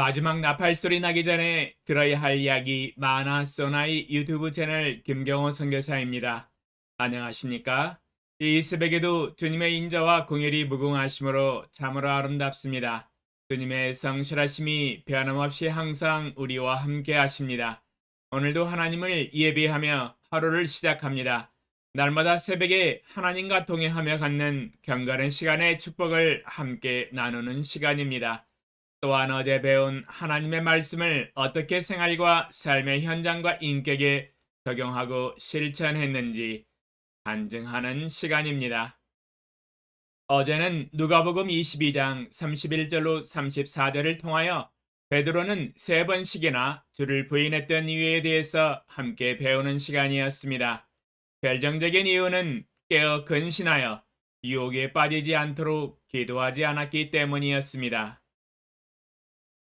마지막 나팔 소리 나기 전에 들어야 할 이야기 마나 소나이 유튜브 채널 김경호 선교사입니다. 안녕하십니까? 이 새벽에도 주님의 인자와 긍휼이 무궁하심으로 참으로 아름답습니다. 주님의 성실하심이 변함없이 항상 우리와 함께 하십니다. 오늘도 하나님을 예배하며 하루를 시작합니다. 날마다 새벽에 하나님과 동행하며 갖는 경건한 시간의 축복을 함께 나누는 시간입니다. 또한 어제 배운 하나님의 말씀을 어떻게 생활과 삶의 현장과 인격에 적용하고 실천했는지 간증하는 시간입니다. 어제는 누가복음 22장 31절로 34절을 통하여 베드로는 3번씩이나 주를 부인했던 이유에 대해서 함께 배우는 시간이었습니다. 결정적인 이유는 깨어 근신하여 유혹에 빠지지 않도록 기도하지 않았기 때문이었습니다.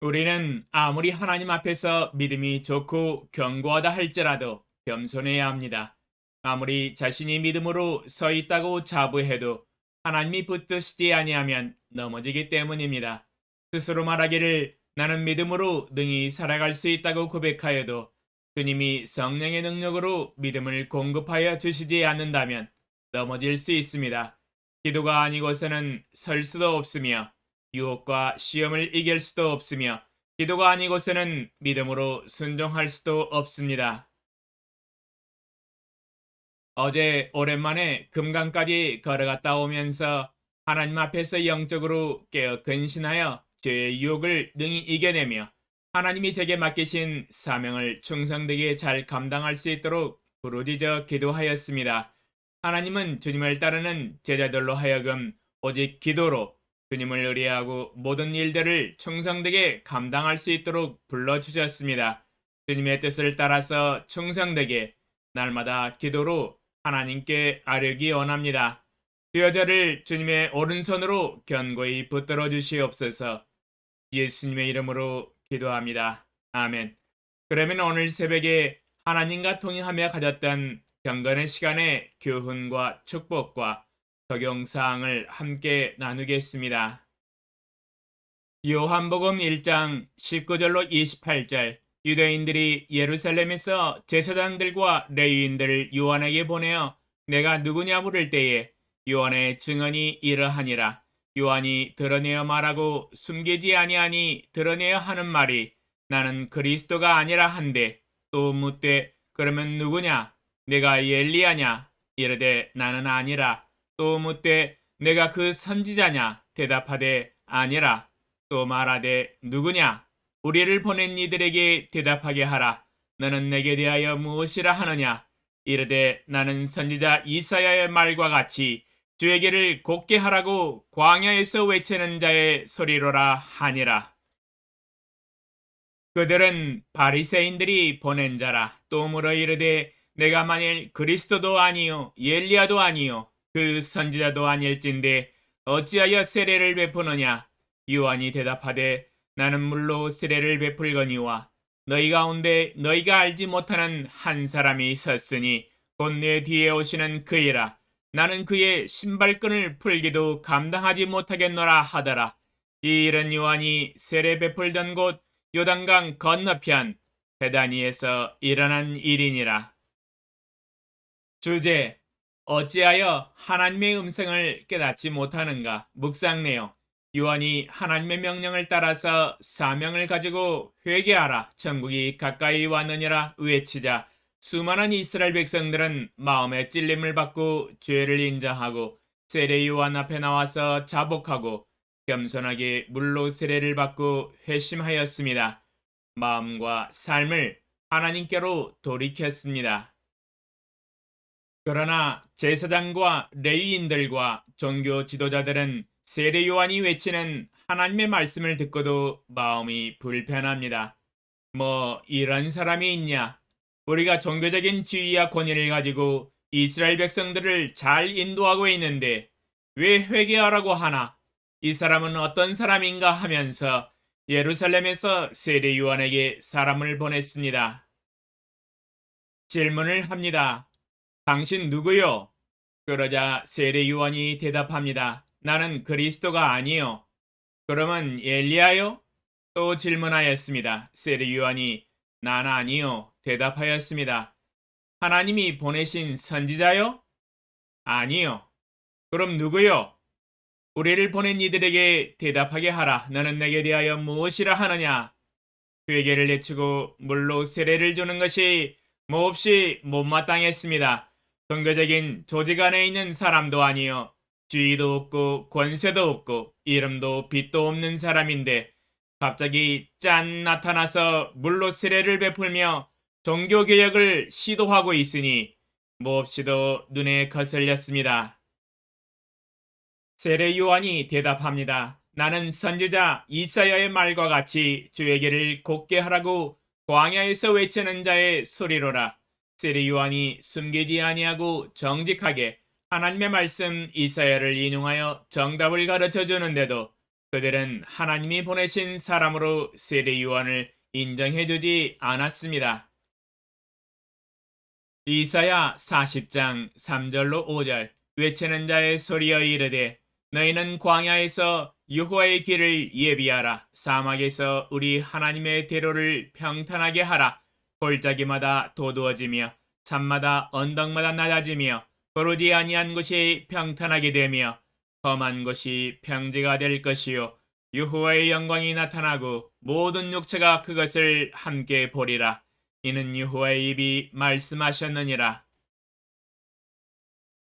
우리는 아무리 하나님 앞에서 믿음이 좋고 견고하다 할지라도 겸손해야 합니다. 아무리 자신이 믿음으로 서 있다고 자부해도 하나님이 붙드시지 아니하면 넘어지기 때문입니다. 스스로 말하기를 나는 믿음으로 능히 살아갈 수 있다고 고백하여도 주님이 성령의 능력으로 믿음을 공급하여 주시지 않는다면 넘어질 수 있습니다. 기도가 아니고서는 설 수도 없으며 유혹과 시험을 이길 수도 없으며 기도가 아니고서는 믿음으로 순종할 수도 없습니다. 어제 오랜만에 금강까지 걸어갔다 오면서 하나님 앞에서 영적으로 깨어 근신하여 죄의 유혹을 능히 이겨내며 하나님이 제게 맡기신 사명을 충성되게 잘 감당할 수 있도록 부르짖어 기도하였습니다. 하나님은 주님을 따르는 제자들로 하여금 오직 기도로 주님을 의뢰하고 모든 일들을 충성되게 감당할 수 있도록 불러주셨습니다. 주님의 뜻을 따라서 충성되게 날마다 기도로 하나님께 아뢰기 원합니다. 주여 저를 주님의 오른손으로 견고히 붙들어 주시옵소서. 예수님의 이름으로 기도합니다. 아멘. 그러면 오늘 새벽에 하나님과 통행하며 가졌던 경건의 시간의 교훈과 축복과 적용사항을 함께 나누겠습니다. 요한복음 1장 19절로 28절 유대인들이 예루살렘에서 제사장들과 레위인들을 요한에게 보내어 내가 누구냐 물을 때에 요한의 증언이 이러하니라. 요한이 드러내어 말하고 숨기지 아니하니 드러내어 하는 말이 나는 그리스도가 아니라 한데 또 묻되 그러면 누구냐 내가 엘리야냐 이르되 나는 아니라 또 묻되 내가 그 선지자냐 대답하되 아니라 또 말하되 누구냐 우리를 보낸 이들에게 대답하게 하라. 너는 내게 대하여 무엇이라 하느냐 이르되 나는 선지자 이사야의 말과 같이 주의 길을 곧게 하라고 광야에서 외치는 자의 소리로라 하니라. 그들은 바리새인들이 보낸 자라. 또 물어 이르되 내가 만일 그리스도도 아니요 엘리야도 아니요 그 선지자도 아닐진데 어찌하여 세례를 베푸느냐. 요한이 대답하되 나는 물로 세례를 베풀거니와 너희 가운데 너희가 알지 못하는 한 사람이 섰으니 곧 내 뒤에 오시는 그이라. 나는 그의 신발끈을 풀기도 감당하지 못하겠노라 하더라. 이 일은 요한이 세례 베풀던 곳 요단강 건너편 베다니에서 일어난 일이니라. 주제 어찌하여 하나님의 음성을 깨닫지 못하는가. 묵상 내용 요한이 하나님의 명령을 따라서 사명을 가지고 회개하라 천국이 가까이 왔느니라 외치자 수많은 이스라엘 백성들은 마음의 찔림을 받고 죄를 인정하고 세례 요한 앞에 나와서 자복하고 겸손하게 물로 세례를 받고 회심하였습니다. 마음과 삶을 하나님께로 돌이켰습니다. 그러나 제사장과 레위인들과 종교 지도자들은 세례 요한이 외치는 하나님의 말씀을 듣고도 마음이 불편합니다. 뭐 이런 사람이 있냐? 우리가 종교적인 지위와 권위를 가지고 이스라엘 백성들을 잘 인도하고 있는데 왜 회개하라고 하나? 이 사람은 어떤 사람인가 하면서 예루살렘에서 세례 요한에게 사람을 보냈습니다. 질문을 합니다. 당신 누구요? 그러자 세례 요한이 대답합니다. 나는 그리스도가 아니요. 그러면 엘리야요? 또 질문하였습니다. 세리 요한이 난 아니요 대답하였습니다. 하나님이 보내신 선지자요? 아니요. 그럼 누구요? 우리를 보낸 이들에게 대답하게 하라. 너는 내게 대하여 무엇이라 하느냐? 회개를 내치고 물로 세례를 주는 것이 몹시 못마땅했습니다. 종교적인 조직 안에 있는 사람도 아니요. 지위도 없고 권세도 없고 이름도 빛도 없는 사람인데 갑자기 짠 나타나서 물로 세례를 베풀며 종교개혁을 시도하고 있으니 몹시도 눈에 거슬렸습니다. 세례 요한이 대답합니다. 나는 선지자 이사야의 말과 같이 주에게를 곧게 하라고 광야에서 외치는 자의 소리로라. 세례 요한이 숨기지 아니하고 정직하게 하나님의 말씀 이사야를 인용하여 정답을 가르쳐 주는데도 그들은 하나님이 보내신 사람으로 세례 요한을 인정해 주지 않았습니다. 이사야 40장 3절로 5절 외치는 자의 소리여 이르되 너희는 광야에서 여호와의 길을 예비하라. 사막에서 우리 하나님의 대로를 평탄하게 하라. 골짜기마다 도두어지며 산마다 언덕마다 낮아지며 거르지 아니한 곳이 평탄하게 되며 험한 곳이 평지가 될 것이요 여호와의 영광이 나타나고 모든 육체가 그것을 함께 보리라. 이는 여호와의 입이 말씀하셨느니라.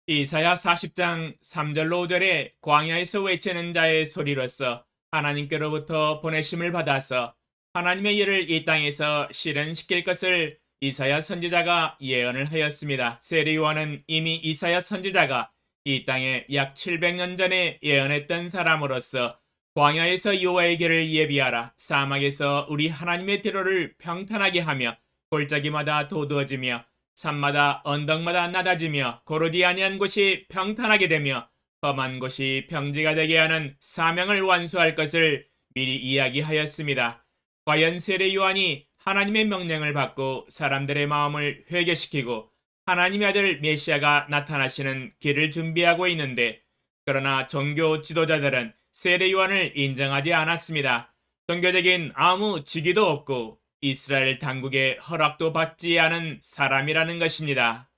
이사야 40장 3절로 5절에 광야에서 외치는 자의 소리로서 하나님께로부터 보내심을 받아서 하나님의 일을 이 땅에서 실현시킬 것을 이사야 선지자가 예언을 하였습니다. 세례 요한은 이미 이사야 선지자가 이 땅에 약 700년 전에 예언했던 사람으로서 광야에서 여호와의 길을 예비하라. 사막에서 우리 하나님의 대로를 평탄하게 하며 골짜기마다 도두어지며 산마다 언덕마다 낮아지며 고르지 아니한 곳이 평탄하게 되며 험한 곳이 평지가 되게 하는 사명을 완수할 것을 미리 이야기하였습니다. 과연 세례 요한이 하나님의 명령을 받고 사람들의 마음을 회개시키고 하나님의 아들 메시아가 나타나시는 길을 준비하고 있는데 그러나 종교 지도자들은 세례 요한을 인정하지 않았습니다. 종교적인 아무 직위도 없고 이스라엘 당국의 허락도 받지 않은 사람이라는 것입니다.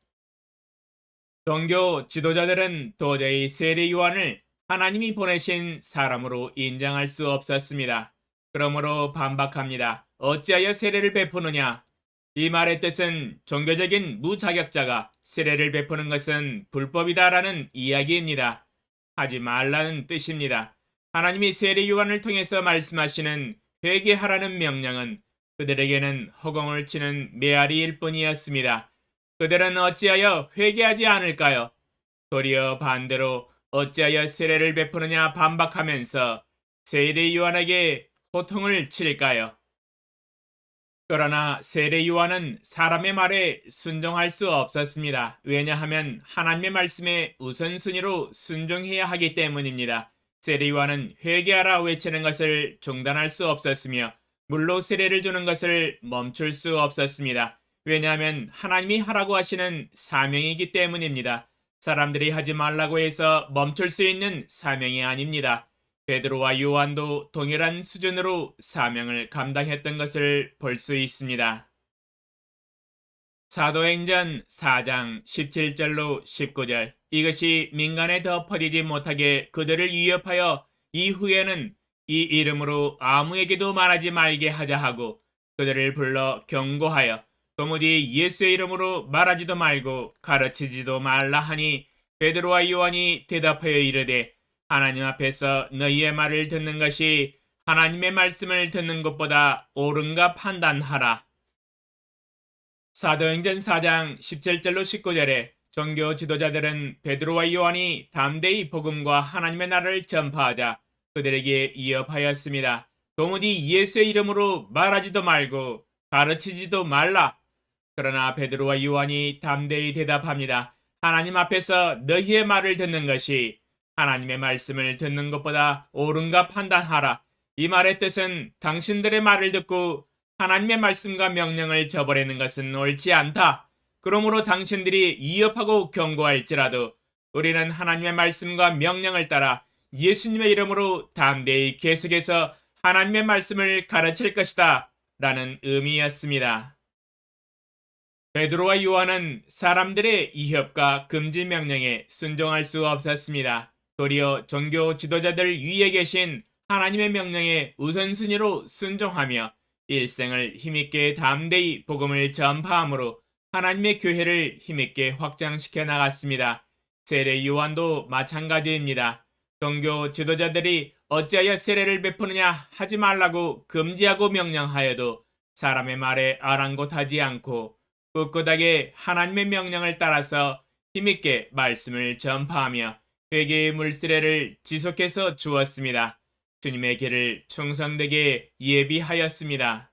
종교 지도자들은 도저히 세례 요한을 하나님이 보내신 사람으로 인정할 수 없었습니다. 그러므로 반박합니다. 어찌하여 세례를 베푸느냐? 이 말의 뜻은 종교적인 무자격자가 세례를 베푸는 것은 불법이다라는 이야기입니다. 하지 말라는 뜻입니다. 하나님이 세례 요한을 통해서 말씀하시는 회개하라는 명령은 그들에게는 허공을 치는 메아리일 뿐이었습니다. 그들은 어찌하여 회개하지 않을까요? 도리어 반대로 어찌하여 세례를 베푸느냐 반박하면서 세례 요한에게 호통을 칠까요? 그러나 세례 요한은 사람의 말에 순종할 수 없었습니다. 왜냐하면 하나님의 말씀에 우선순위로 순종해야 하기 때문입니다. 세례 요한은 회개하라 외치는 것을 중단할 수 없었으며 물로 세례를 주는 것을 멈출 수 없었습니다. 왜냐하면 하나님이 하라고 하시는 사명이기 때문입니다. 사람들이 하지 말라고 해서 멈출 수 있는 사명이 아닙니다. 베드로와 요한도 동일한 수준으로 사명을 감당했던 것을 볼 수 있습니다. 사도행전 4장 17절로 19절 이것이 민간에 더 퍼지지 못하게 그들을 위협하여 이후에는 이 이름으로 아무에게도 말하지 말게 하자 하고 그들을 불러 경고하여 도무지 예수의 이름으로 말하지도 말고 가르치지도 말라 하니 베드로와 요한이 대답하여 이르되 하나님 앞에서 너희의 말을 듣는 것이 하나님의 말씀을 듣는 것보다 옳은가 판단하라. 사도행전 4장 17절로 19절에 종교 지도자들은 베드로와 요한이 담대히 복음과 하나님의 나라를 전파하자 그들에게 위협하였습니다. 도무지 예수의 이름으로 말하지도 말고 가르치지도 말라. 그러나 베드로와 요한이 담대히 대답합니다. 하나님 앞에서 너희의 말을 듣는 것이 하나님의 말씀을 듣는 것보다 옳은가 판단하라. 이 말의 뜻은 당신들의 말을 듣고 하나님의 말씀과 명령을 저버리는 것은 옳지 않다. 그러므로 당신들이 위협하고 경고할지라도 우리는 하나님의 말씀과 명령을 따라 예수님의 이름으로 담대히 계속해서 하나님의 말씀을 가르칠 것이다 라는 의미였습니다. 베드로와 요한은 사람들의 이협과 금지 명령에 순종할 수 없었습니다. 도리어 종교 지도자들 위에 계신 하나님의 명령에 우선순위로 순종하며 일생을 힘있게 담대히 복음을 전파함으로 하나님의 교회를 힘있게 확장시켜 나갔습니다. 세례 요한도 마찬가지입니다. 종교 지도자들이 어찌하여 세례를 베푸느냐 하지 말라고 금지하고 명령하여도 사람의 말에 아랑곳하지 않고 꿋꿋하게 하나님의 명령을 따라서 힘있게 말씀을 전파하며 회개의 물세례를 지속해서 주었습니다. 주님의 길을 충성되게 예비하였습니다.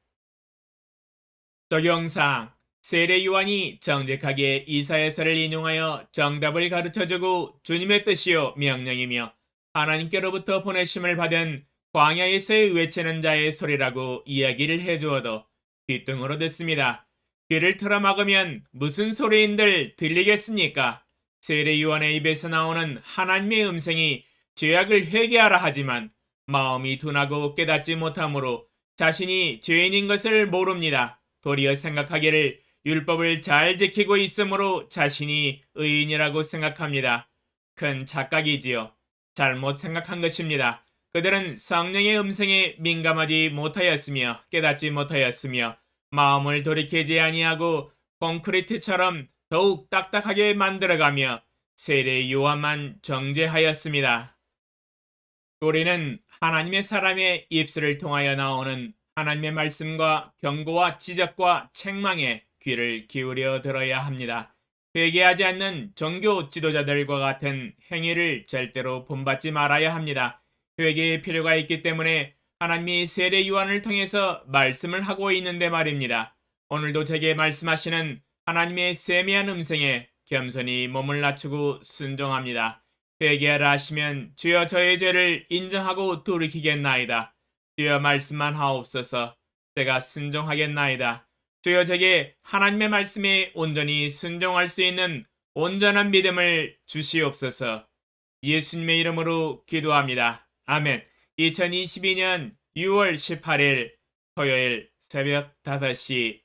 적용사항 세례 요한이 정직하게 이사야서를 인용하여 정답을 가르쳐주고 주님의 뜻이요 명령이며 하나님께로부터 보내심을 받은 광야에서의 외치는 자의 소리라고 이야기를 해주어도 귓등으로 듣습니다. 귀를 틀어막으면 무슨 소리인들 들리겠습니까? 세례 요한의 입에서 나오는 하나님의 음성이 죄악을 회개하라 하지만 마음이 둔하고 깨닫지 못하므로 자신이 죄인인 것을 모릅니다. 도리어 생각하기를 율법을 잘 지키고 있으므로 자신이 의인이라고 생각합니다. 큰 착각이지요. 잘못 생각한 것입니다. 그들은 성령의 음성에 민감하지 못하였으며 깨닫지 못하였으며 마음을 돌이키지 아니하고 콘크리트처럼 더욱 딱딱하게 만들어가며 세례 요한만 정죄하였습니다. 우리는 하나님의 사람의 입술을 통하여 나오는 하나님의 말씀과 경고와 지적과 책망에 귀를 기울여 들어야 합니다. 회개하지 않는 종교 지도자들과 같은 행위를 절대로 본받지 말아야 합니다. 회개의 필요가 있기 때문에 하나님이 세례 요한을 통해서 말씀을 하고 있는데 말입니다. 오늘도 제게 말씀하시는 하나님의 세미한 음성에 겸손히 몸을 낮추고 순종합니다. 회개하라 하시면 주여 저의 죄를 인정하고 돌이키겠나이다. 주여 말씀만 하옵소서. 제가 순종하겠나이다. 주여 제게 하나님의 말씀에 온전히 순종할 수 있는 온전한 믿음을 주시옵소서. 예수님의 이름으로 기도합니다. 아멘. 2022년 6월 18일 토요일 새벽 5시